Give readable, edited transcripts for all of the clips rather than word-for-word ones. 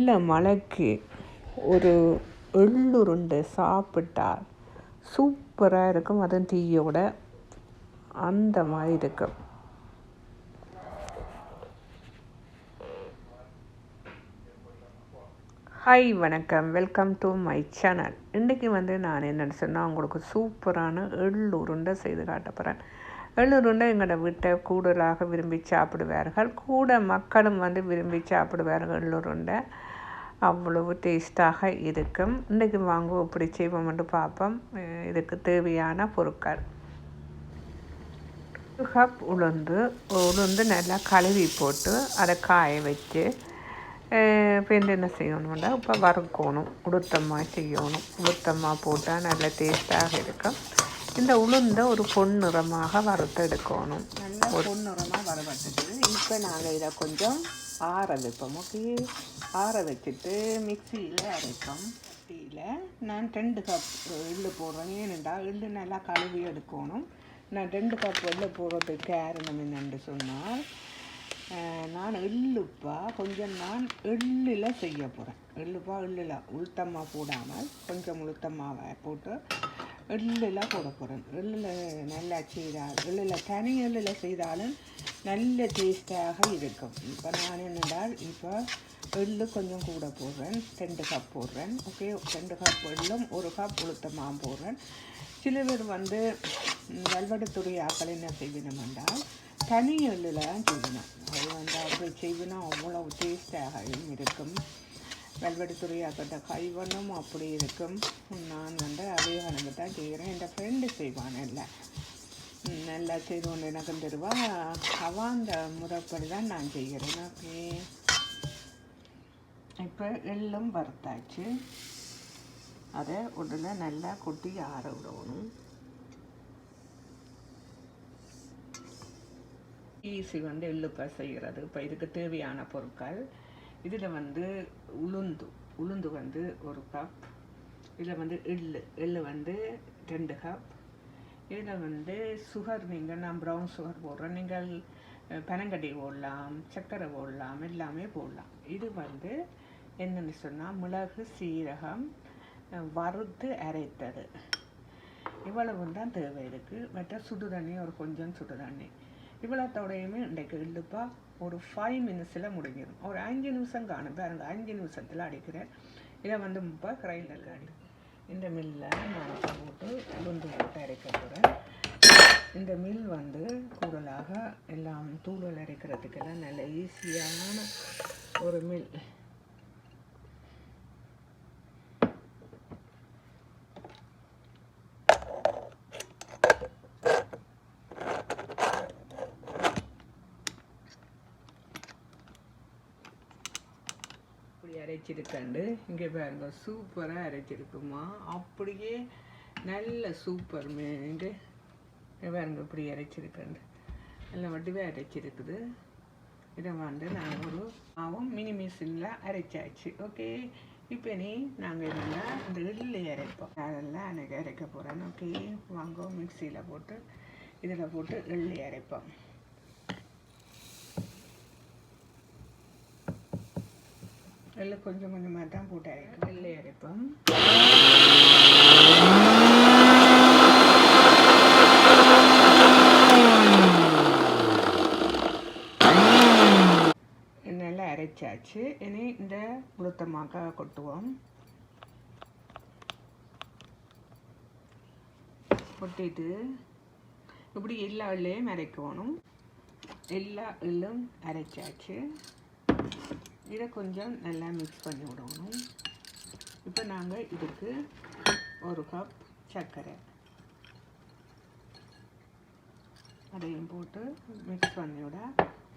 நல்ல மழைக்கு ஒரு எள்ளுருண்டை சாப்பிட்டால் சூப்பராக இருக்கும். அதுவும் டீயோட அந்த மாதிரி இருக்கும். ஹாய், வணக்கம், வெல்கம் டு மை சேனல். இன்றைக்கி நான் என்னென்னு சொன்னால் உங்களுக்கு சூப்பரான எள்ளுருண்டை செய்து காட்ட போகிறேன். எள்ளுருண்டை எங்களோட வீட்டை கூடுதலாக விரும்பி சாப்பிடுவார்கள். கூட மக்களும் விரும்பி சாப்பிடுவார்கள். எள்ளுருண்டை அவ்வளவு டேஸ்ட்டாக இருக்கும். இன்றைக்கி வாங்க இப்படி செய்வோம்னு பார்ப்போம். இதுக்கு தேவையான பொருட்கள்: 1 கப் உளுந்து நல்லா கழுவி போட்டு அதை காய வச்சு இப்போ என்ன செய்யணும்னா இப்போ வறுக்கணும். உளுத்தமாக செய்யணும். உளுத்தமாக போட்டால் நல்ல டேஸ்ட்டாக இருக்கும். இந்த உளுந்தை ஒரு பொன்னிறமாக வறுத்தெடுக்கணும். நல்லா பொன்னிறமாக வறுவட்டுட்டு இப்போ நாங்கள் இதை கொஞ்சம் ஆற வைப்போம். ஓகே, ஆற வச்சுட்டு மிக்சியில் அரைப்போம். மிக்சியில் நான் 2 கப் எள்ளு போடுறேன். ஏனென்றால் எள்ளு நல்லா கழுவி எடுக்கணும். நான் 2 கப் எள்ளு போடுறதுக்கு காரணம் என்னென்று சொன்னால், நான் கொஞ்சம் எள்ளில் செய்ய போகிறேன். எள்ளில் உளுத்தமாக போடாமல் கொஞ்சம் உளுத்தமாக போட்டு எள்ளில் போட போகிறேன். எள்ளில் நல்லா செய்தால், தனி எள்ளில் செய்தாலும் நல்ல டேஸ்ட்டாக இருக்கும். இப்போ நான் என்னென்றால் இப்போ எள்ளு கொஞ்சம் கூட போடுறேன். 2 கப் போடுறேன். ஓகே, 2 கப் எள்ளும் 1 கப் உளுத்தமாக போடுறேன். சில பேர் வெல்வெடுத்துறை ஆக்கள் என்ன செய்யணும் என்றால் தனி எள்ளில் செய்யணும். அது அப்படி செய்யணும், அவ்வளோ டேஸ்டாக இருக்கும். வெல்வெடுத்துறை ஆக்கிட்ட கைவண்ணும் அப்படி இருக்கும். நான் அதே கணக்கு தான் செய்கிறேன். என் ஃப்ரெண்டு செய்வான். நல்லா செய்வோன்னு எனக்கும் தருவா. அவன் அந்த முறைப்படி தான் நான் செய்கிறேன். ஓகே, இப்போ எள்ளும் வறுத்தாச்சு. அதை உடனே நல்லா கொட்டி ஆற விடணும். ஈஸி எள்ளுப்பா செய்கிறது. இப்போ இதுக்கு தேவையான பொருட்கள்: இதில் உளுந்து 1 கப், இதில் எள்ளு 2 கப், இதில் சுகர், நான் ப்ரௌன் சுகர் போடுறேன். நீங்கள் பனங்கட்டி போடலாம், சர்க்கரை போடலாம், எல்லாமே போடலாம். இது என்னென்னு சொன்னால் மிளகு, சீரகம் வறுத்து அரைத்தது. இவ்வளவு தான் தேவை இருக்குது. மற்ற சுடு தண்ணி, கொஞ்சம் சுடு தண்ணி. இவ்வளோத்தோடையுமே இன்றைக்கு எள்ளுப்பா ஒரு 5 மினிட்ஸில் முடிஞ்சிடும். ஒரு 5 நிமிஷம் காணும் பாருங்க. 5 நிமிஷத்தில் அடிக்கிறேன். இதை இப்போ கிரைண்டரில் அடி. இந்த மில்லில் நான் போட்டு உளுந்து போட்டு அரைக்க போகிறேன். இந்த மில் கூடுதலாக எல்லாம் தூள் அரைக்கிறதுக்கெல்லாம் நல்ல ஈஸியான ஒரு மில். அரைச்சிருக்காண்டு இங்கே பாருங்க, சூப்பராக அரைச்சிருக்குமா. அப்படியே நல்ல சூப்பர் இங்கே பாருங்க, இப்படி அரைச்சிருக்காண்டு நல்ல வடிவே அரைச்சிருக்குது. இதை நான் ஒரு மினி மிஷினில் அரைச்சாச்சு. ஓகே, இப்போ நாங்கள் இந்த எள்ளு அரைப்போம். அதெல்லாம் எனக்கு அரைக்க போகிறேன். ஓகே, வாங்க மிக்சியில் போட்டு இதில் போட்டு எள்ளு அரைப்போம். எள்ளு கொஞ்சம் கொஞ்சமாக தான் போட்டு அரைப்போம். எள்ளு அரைப்போம். நல்லா அரைச்சாச்சு. இனி இந்த உளுத்தமாக கொட்டுவோம். கொட்டிட்டு இப்படி எல்லா எள்ளையும் அரைக்கணும். எல்லா எள்ளும் அரைச்சாச்சு. இதை கொஞ்சம் நல்லா மிக்ஸ் பண்ணி விடணும். இப்போ நாங்கள் இதுக்கு 1 கப் சர்க்கரை அதையும் போட்டு மிக்ஸ் பண்ணி விட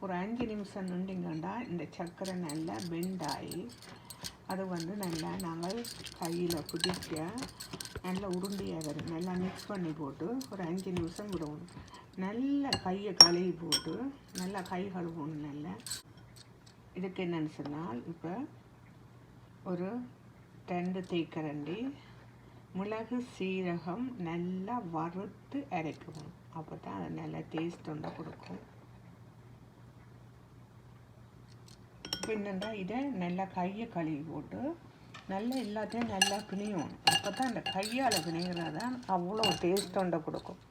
ஒரு 5 நிமிஷம் நின்றுங்கண்டா இந்த சர்க்கரை நல்லா பெண்டாகி அது நல்லா நாங்கள் கையில் பிடிக்க நல்லா உருண்டியாக வரும். நல்லா மிக்ஸ் பண்ணி போட்டு ஒரு 5 நிமிஷம் விடணும். நல்லா கையை கழுவி போட்டு நல்லா கை கழுவணும். நல்லா இதுக்கு என்னென்னு சொன்னால் இப்போ ஒரு 2 தேக்கரண்டி மிளகு, சீரகம் நல்லா வறுத்து அரைக்கணும். அப்போ தான் அது நல்லா டேஸ்ட் கொடுக்கும். என்னென்னா இதை நல்லா கையை கழுவி போட்டு நல்லா எல்லாத்தையும் நல்லா பிணையணும். அப்போ தான் அந்த கையால் பிணைகிறது தான் அவ்வளோ டேஸ்ட் ஒன்றை கொடுக்கும்.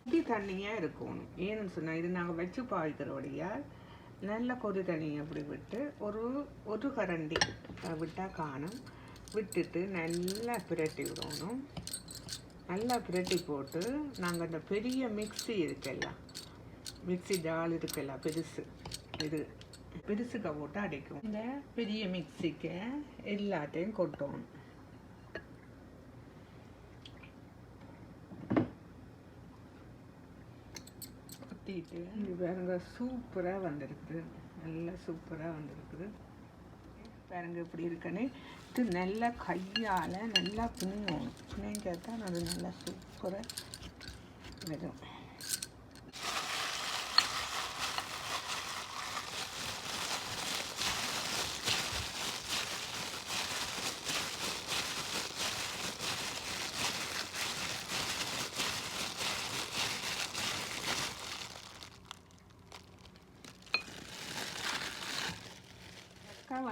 கொதி தண்ணியாக இருக்கணும். ஏன்னு சொன்னால் இது நாங்கள் வச்சு பாய்க்கிறபடியால் நல்ல கொதி தண்ணியை அப்படி விட்டு ஒரு கரண்டி விட்டால் காணும் விட்டுட்டு நல்லா பிரட்டி விடணும். நல்லா பிரட்டி போட்டு நாங்கள் அந்த பெரிய மிக்ஸி இருக்கலாம், மிக்ஸி ஜால் இருக்கலாம், பெருசுக்கு போட்டு அடைக்கும். இந்த பெரிய மிக்ஸிக்கு எல்லாத்தையும் கொட்டணும். கொட்டிட்டு பாருங்க சூப்பராக வந்திருக்குது, நல்லா சூப்பராக வந்திருக்குது. பாருங்க இப்படி இருக்குன்னு இது நல்லா கையால் நல்லா பிணையணும். பிணைஞ்சால் தான் அது நல்லா சூப்பராக வரும்.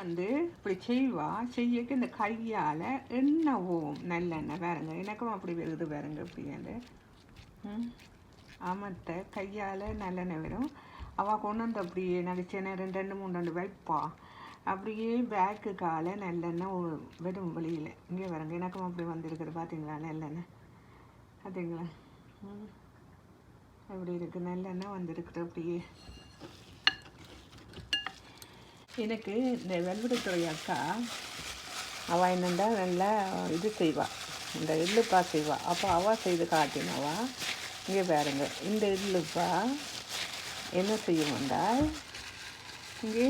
வந்து இப்படி செய்யக்கு இந்த கையால் எண்ணெய் ஓவும், நல்லெண்ணெய் பாருங்க. எனக்கும் அப்படி வருது பாருங்க. இப்படியாண்டு ஆமத்தை கையால் நல்லெண்ணெய் வரும். அவள் கொண்டு வந்து அப்படியே நகைச்சேன 2-3 வைப்பா. அப்படியே பேக்கு காலை நல்லெண்ணெய் வரும் வெளியில். இங்கே பாருங்க எனக்கும் அப்படி வந்திருக்குது. பார்த்தீங்களா நல்லெண்ணெய்? பார்த்தீங்களா? அப்படி இருக்குது, நல்லெண்ணெய் வந்திருக்குது அப்படியே. எனக்கு இந்த வெல்வெடுத்துறை அக்கா அவள் என்னென்னா நல்லா இது செய்வாள், இந்த எள்ளுப்பா செய்வாள். அப்போ அவள் செய்து காட்டினவா. இங்கே பாருங்க இந்த எள்ளுப்பா என்ன செய்யும் வந்தால் இங்கே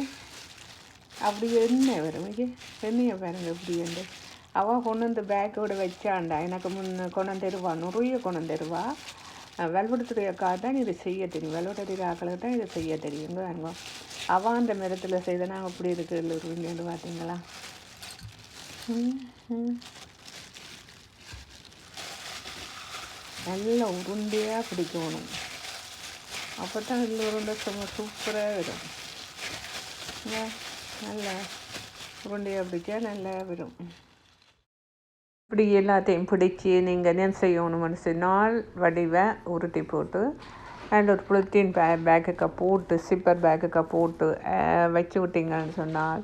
அப்படி எண்ணெய் வரும். இங்கே எண்ணெயை பாருங்க இப்படி வந்து அவள் கொண்டு வந்து பேக்கோடு வச்சாண்டா. எனக்கு கொண்டு தருவா, நிறைய கொண்டு தருவா. வெல்வெடுத்துறை அக்கா தான் இதை செய்ய தெரியும், வெல்வெடுத்துறை ஆக்களுக்கு தான் இதை செய்ய தெரியுங்க. வாங்க அவன் அந்த மரத்தில் செய்தனா அப்படி இருக்குது உருண்டைன்னு பார்த்தீங்களா? நல்லா உருண்டையாக பிடிக்கணும். அப்போ தான் இல்லை உருண்டை சூப்பராக வரும். நல்லா உருண்டையாக பிடிச்சா நல்லா வரும். இப்படி எல்லாத்தையும் பிடிச்சி நீங்கள் என்ன செய்யணும்னு சொன்னால் வடிவை உருட்டி போட்டு அதில் ஒரு புளித்தீன் பேக்குக்கு போட்டு சிப்பர் பேக்குக்கு போட்டு வச்சு விட்டீங்கன்னு சொன்னால்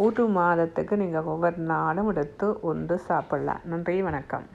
1 மாதத்துக்கு நீங்கள் ஒவ்வொரு நாளும் எடுத்து சாப்பிட்லாம். நன்றி, வணக்கம்.